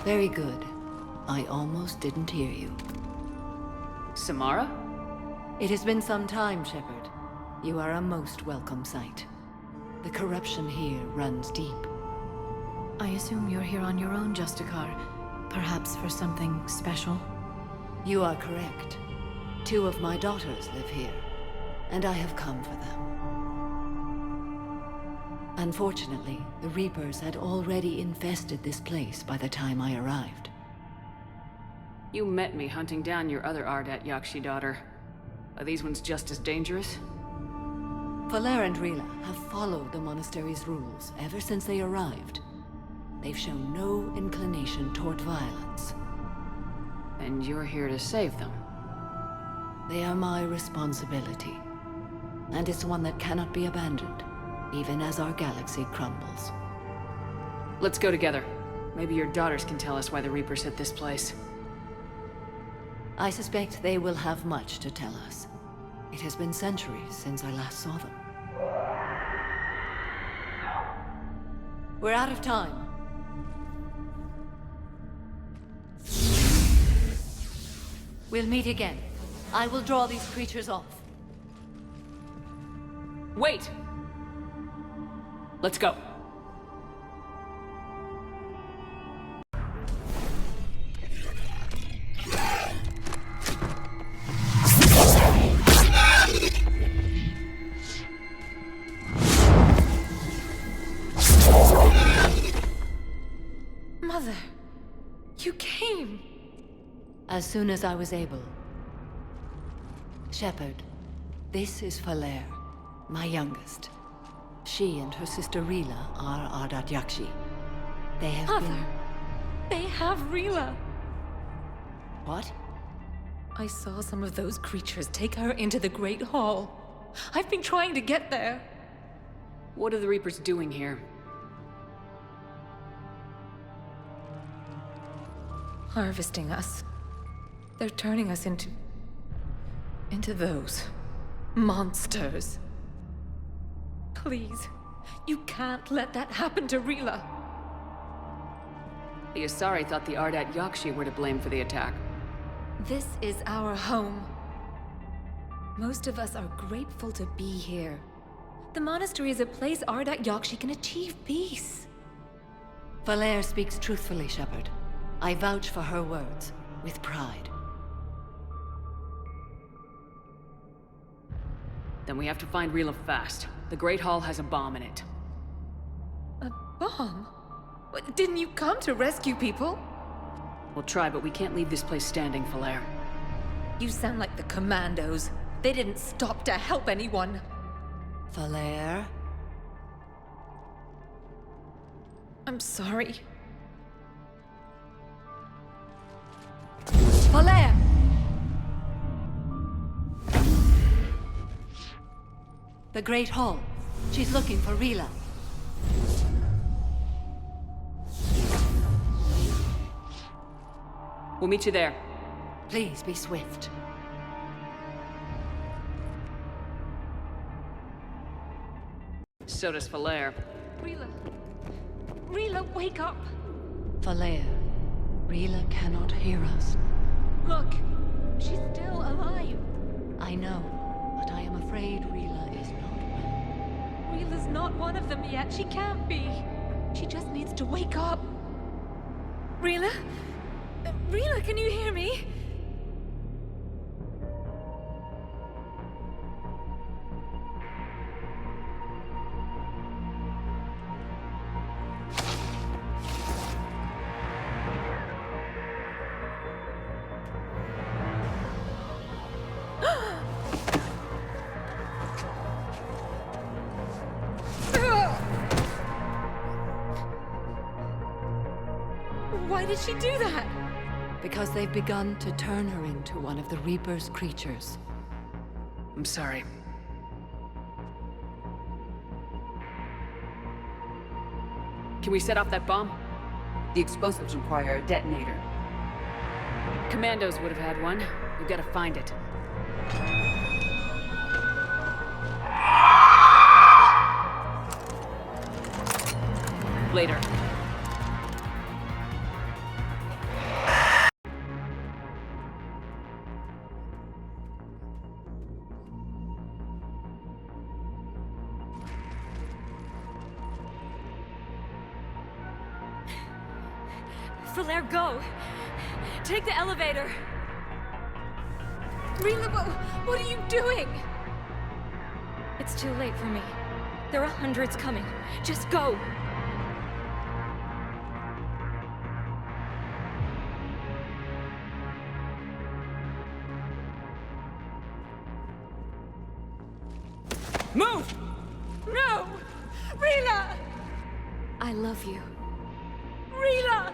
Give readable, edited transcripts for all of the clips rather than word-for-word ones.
Very good. I almost didn't hear you. Samara? It has been some time, Shepard. You are a most welcome sight. The corruption here runs deep. I assume you're here on your own, Justicar. Perhaps for something special? You are correct. 2 of my daughters live here, and I have come for them. Unfortunately, the Reapers had already infested this place by the time I arrived. You met me hunting down your other Ardat-Yakshi daughter. Are these ones just as dangerous? Valere and Rila have followed the Monastery's rules ever since they arrived. They've shown no inclination toward violence. And you're here to save them? They are my responsibility. And it's one that cannot be abandoned, even as our galaxy crumbles. Let's go together. Maybe your daughters can tell us why the Reapers hit this place. I suspect they will have much to tell us. It has been centuries since I last saw them. We're out of time. We'll meet again. I will draw these creatures off. Wait! Let's go. Mother, you came. As soon as I was able. Shepard, this is Valere, my youngest. She and her sister Rila are Ardat-Yakshi. They have Mother, they have Rila. What? I saw some of those creatures take her into the Great Hall. I've been trying to get there. What are the Reapers doing here? Harvesting us. They're turning us into those monsters. Please, you can't let that happen to Rila. The Asari thought the Ardat-Yakshi were to blame for the attack. This is our home. Most of us are grateful to be here. The monastery is a place Ardat-Yakshi can achieve peace. Valere speaks truthfully, Shepard. I vouch for her words, with pride. Then we have to find Rila fast. The Great Hall has a bomb in it. A bomb? What, didn't you come to rescue people? We'll try, but we can't leave this place standing, Valere. You sound like the Commandos. They didn't stop to help anyone. Valere? I'm sorry. Valere! The Great Hall. She's looking for Rila. We'll meet you there. Please be swift. So does Valere. Rila. Rila, wake up! Valere, Rila cannot hear us. Look, she's still alive. I know, but I am afraid Rila is not well. Rila's not one of them yet. She can't be. She just needs to wake up. Rila? Rila, can you hear me? Why did she do that? Because they've begun to turn her into one of the Reaper's creatures. I'm sorry. Can we set off that bomb? The explosives require a detonator. Commandos would have had one. We've got to find it. Later. Falair, go! Take the elevator! Rila, what are you doing? It's too late for me. There are hundreds coming. Just go! Move! No! Rila! I love you. Rila!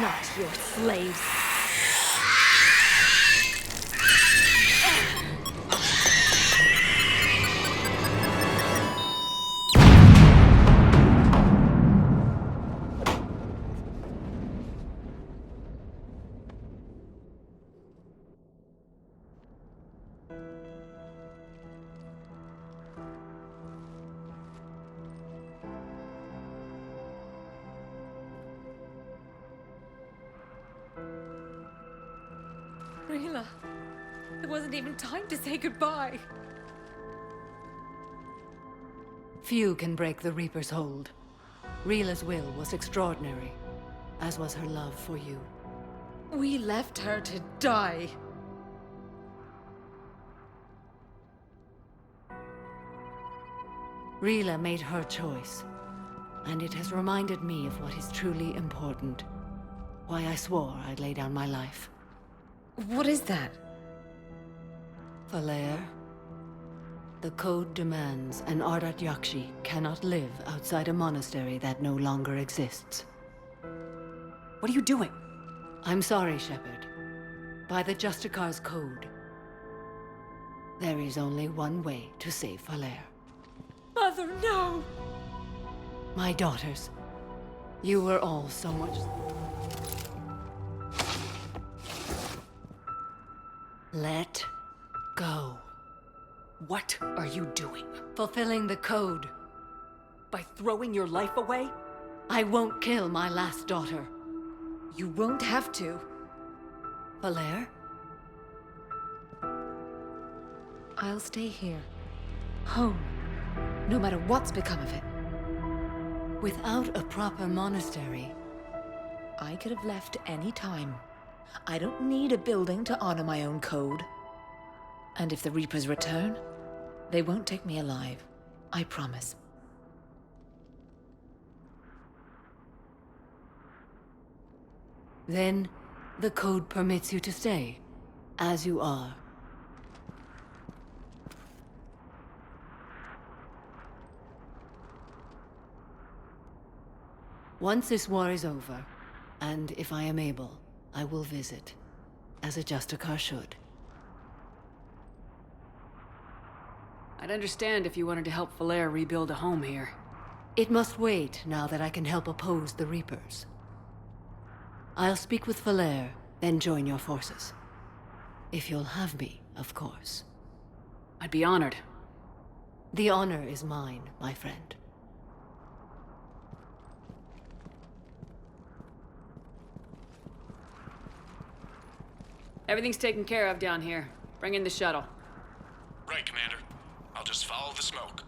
Not your slaves. Rila, there wasn't even time to say goodbye. Few can break the Reaper's hold. Rila's will was extraordinary, as was her love for you. We left her to die. Rila made her choice, and it has reminded me of what is truly important. Why I swore I'd lay down my life. What is that? Falair, the code demands an Ardat-Yakshi cannot live outside a monastery that no longer exists. What are you doing? I'm sorry, Shepard. By the Justicar's code, there is only one way to save Falair. Mother, no! My daughters, you were all so much... Let go. What are you doing? Fulfilling the code. By throwing your life away? I won't kill my last daughter. You won't have to. Falair? I'll stay here. Home. No matter what's become of it. Without a proper monastery, I could have left any time. I don't need a building to honor my own code. And if the Reapers return, they won't take me alive. I promise. then the code permits you to stay, as you are. Once this war is over, and if I am able, I will visit, as a Justicar should. I'd understand if you wanted to help Falair rebuild a home here. It must wait now that I can help oppose the Reapers. I'll speak with Falair, then join your forces. If you'll have me, of course. I'd be honored. The honor is mine, my friend. Everything's taken care of down here. Bring in the shuttle. Right, Commander. I'll just follow the smoke.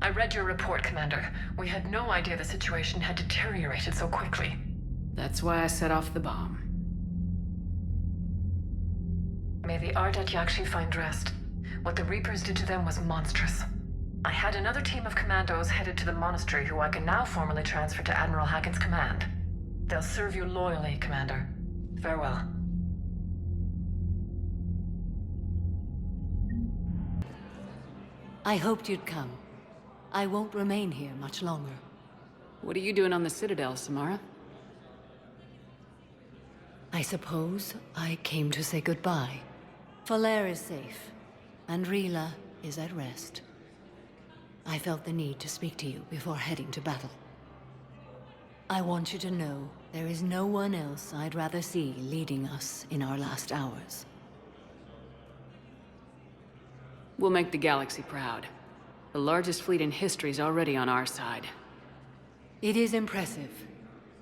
I read your report, Commander. We had no idea the situation had deteriorated so quickly. That's why I set off the bomb. May the Ardat-Yakshi find rest. What the Reapers did to them was monstrous. I had another team of commandos headed to the Monastery who I can now formally transfer to Admiral Hackett's command. They'll serve you loyally, Commander. Farewell. I hoped you'd come. I won't remain here much longer. What are you doing on the Citadel, Samara? I suppose I came to say goodbye. Falere is safe, and Rila is at rest. I felt the need to speak to you before heading to battle. I want you to know there is no one else I'd rather see leading us in our last hours. We'll make the galaxy proud. The largest fleet in history is already on our side. It is impressive.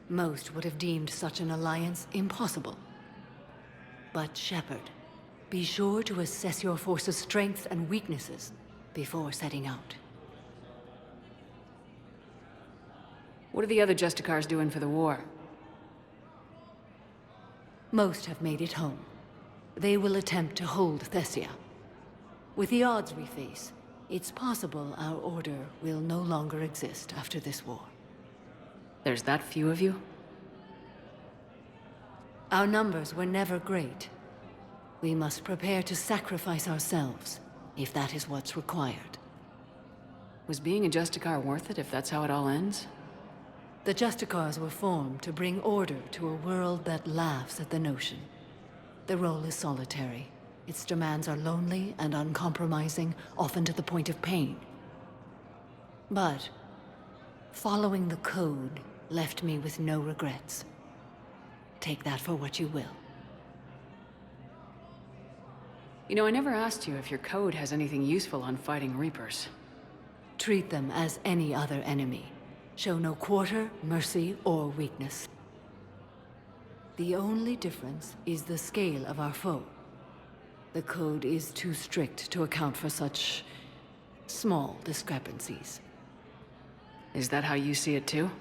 Most would have deemed such an alliance impossible. But Shepard, be sure to assess your force's strengths and weaknesses before setting out. What are the other Justicars doing for the war? Most have made it home. They will attempt to hold Thessia. With the odds we face, it's possible our order will no longer exist after this war. There's that few of you? Our numbers were never great. We must prepare to sacrifice ourselves, if that is what's required. Was being a Justicar worth it if that's how it all ends? The Justicars were formed to bring order to a world that laughs at the notion. The role is solitary. Its demands are lonely and uncompromising, often to the point of pain. But following the code left me with no regrets. Take that for what you will. You know, I never asked you if your code has anything useful on fighting Reapers. Treat them as any other enemy. Show no quarter, mercy, or weakness. The only difference is the scale of our foe. The code is too strict to account for such small discrepancies. Is that how you see it too?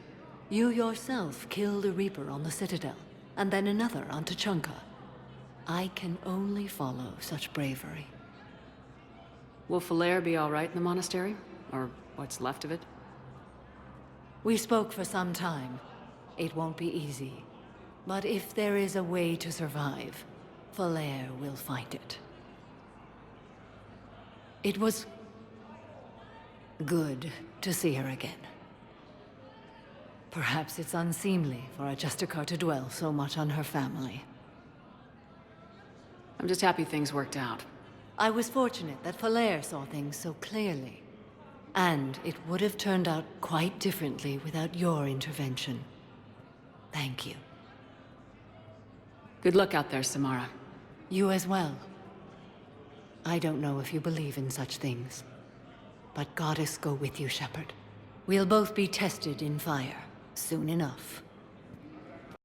You yourself killed a Reaper on the Citadel, and then another on Tuchanka. I can only follow such bravery. Will Falere be all right in the monastery? Or what's left of it? We spoke for some time. It won't be easy. But if there is a way to survive, Falere will find it. It was good to see her again. Perhaps it's unseemly for a Justicar to dwell so much on her family. I'm just happy things worked out. I was fortunate that Falere saw things so clearly. And it would have turned out quite differently without your intervention. Thank you. Good luck out there, Samara. You as well. I don't know if you believe in such things, but Goddess go with you, Shepard. We'll both be tested in fire, soon enough.